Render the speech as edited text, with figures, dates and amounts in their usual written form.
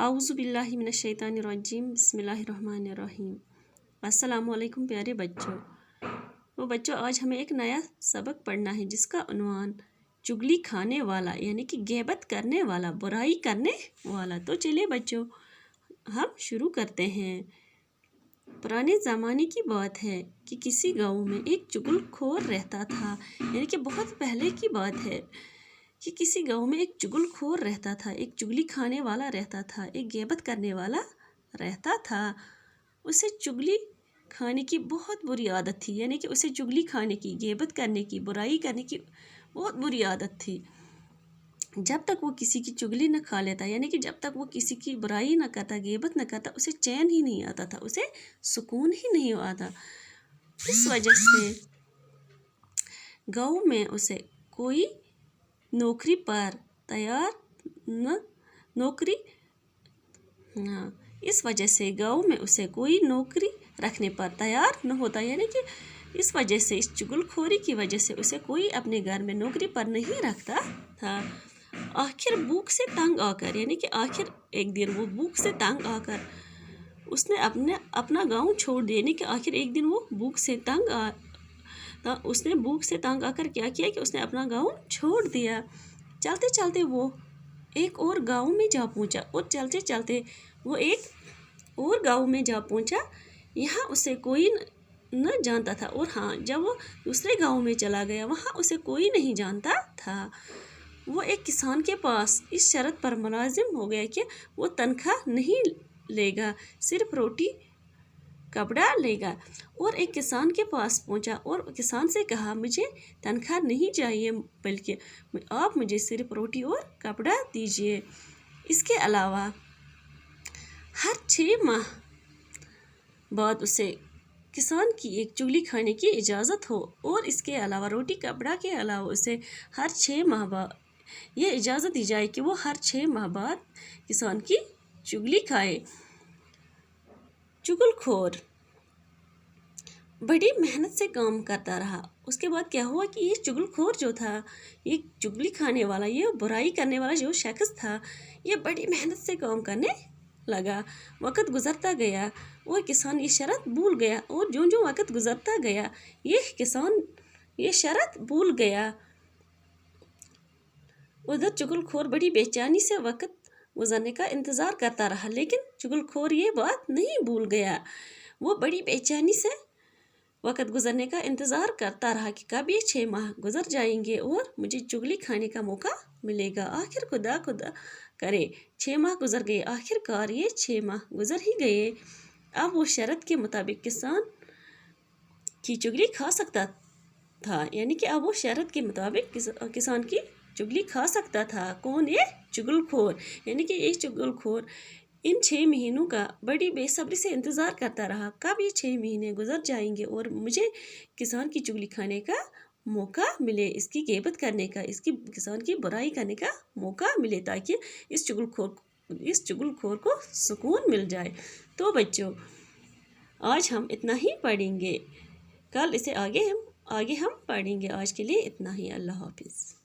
औज़ु बिल्लाहि मिनश्शैतानिर्रजीम बिस्मिल्लाहिर्रहमानिर्रहीम। अस्सलामु अलैकुम प्यारे बच्चों। तो बच्चों, आज हमें एक नया सबक पढ़ना है जिसका उन्वान चुगली खाने वाला यानी कि गैबत करने वाला, बुराई करने वाला। तो चलिए बच्चों, हम शुरू करते हैं। पुराने ज़माने की बात है कि किसी गांव में एक चुगलखोर रहता था। यानी कि बहुत पहले की बात है कि किसी गांव में एक चुगलखोर रहता था, एक चुगली खाने वाला रहता था, एक गैबत करने वाला रहता था। उसे चुगली खाने की बहुत बुरी आदत थी। यानी कि उसे चुगली खाने की, गैबत करने की, बुराई करने की बहुत बुरी आदत थी। जब तक वो किसी की चुगली न खा लेता, यानी कि जब तक वो किसी की बुराई न करता, गैबत न करता, उसे चैन ही नहीं आता था, उसे सुकून ही नहीं आता। इस वजह से गाँव में उसे कोई नौकरी पर तैयार इस वजह से गाँव में उसे कोई नौकरी रखने पर तैयार न होता। यानी कि इस वजह से, इस चुगलखोरी की वजह से उसे कोई अपने घर में नौकरी पर नहीं रखता था। आखिर भूख से तंग आकर, यानी कि आखिर एक दिन वो भूख से तंग आकर उसने अपना गाँव छोड़ दिया। यानी कि आखिर एक दिन वो उसने भूख से तंग आकर क्या किया कि उसने अपना गाँव छोड़ दिया। चलते चलते वो एक और गाँव में जा पहुँचा, और चलते चलते वो एक और गाँव में जा पहुँचा। यहाँ उसे कोई न जानता था, और हाँ, जब वो दूसरे गाँव में चला गया, वहाँ उसे कोई नहीं जानता था। वो एक किसान के पास इस शर्त पर मुलाजिम हो गया कि वो तनख्वाह नहीं लेगा, सिर्फ रोटी कपड़ा लेगा। और एक किसान के पास पहुंचा और किसान से कहा, मुझे तनख्वाह नहीं चाहिए, बल्कि आप मुझे सिर्फ रोटी और कपड़ा दीजिए। इसके अलावा हर 6 माह बाद उसे किसान की एक चुगली खाने की इजाज़त हो, और इसके अलावा रोटी कपड़ा के अलावा उसे हर 6 माह बाद ये इजाज़त दी जाए कि वो हर 6 माह बाद किसान की चुगली खाए। चुगलखोर बड़ी मेहनत से काम करता रहा। उसके बाद क्या हुआ कि ये चुगलखोर जो था, ये चुगली खाने वाला, ये बुराई करने वाला जो शख्स था, ये बड़ी मेहनत से काम करने लगा। वक़्त गुज़रता गया और किसान ये शर्त भूल गया, और जो जो वक़्त गुज़रता गया ये किसान ये शर्त भूल गया। उधर चुगलखोर बड़ी बेचैनी से वक़्त गुज़रने का इंतज़ार करता रहा, लेकिन चुगलखोर ये बात नहीं भूल गया। वो बड़ी बेचैनी से वक़्त गुज़रने का इंतज़ार करता रहा कि कब ये 6 माह गुज़र जाएंगे और मुझे चुगली खाने का मौका मिलेगा। आखिर खुदा करे 6 माह गुज़र गए। आखिरकार ये 6 माह गुज़र ही गए। अब वो शर्त के मुताबिक किसान की चुगली खा सकता था। यानी कि अब वो शर्त के मुताबिक किसान की चुगली खा सकता था। कौन? ये चुगलखोर। यानी कि ये चुगलखोर इन 6 महीनों का बड़ी बेसब्री से इंतज़ार करता रहा, कब ये 6 महीने गुजर जाएंगे और मुझे किसान की चुगली खाने का मौका मिले, इसकी गैबत करने का, इसकी किसान की बुराई करने का मौका मिले, ताकि इस चुगलखोर को सुकून मिल जाए। तो बच्चों, आज हम इतना ही पढ़ेंगे, कल इसे आगे हम पढ़ेंगे। आज के लिए इतना ही। अल्लाह हाफिज़।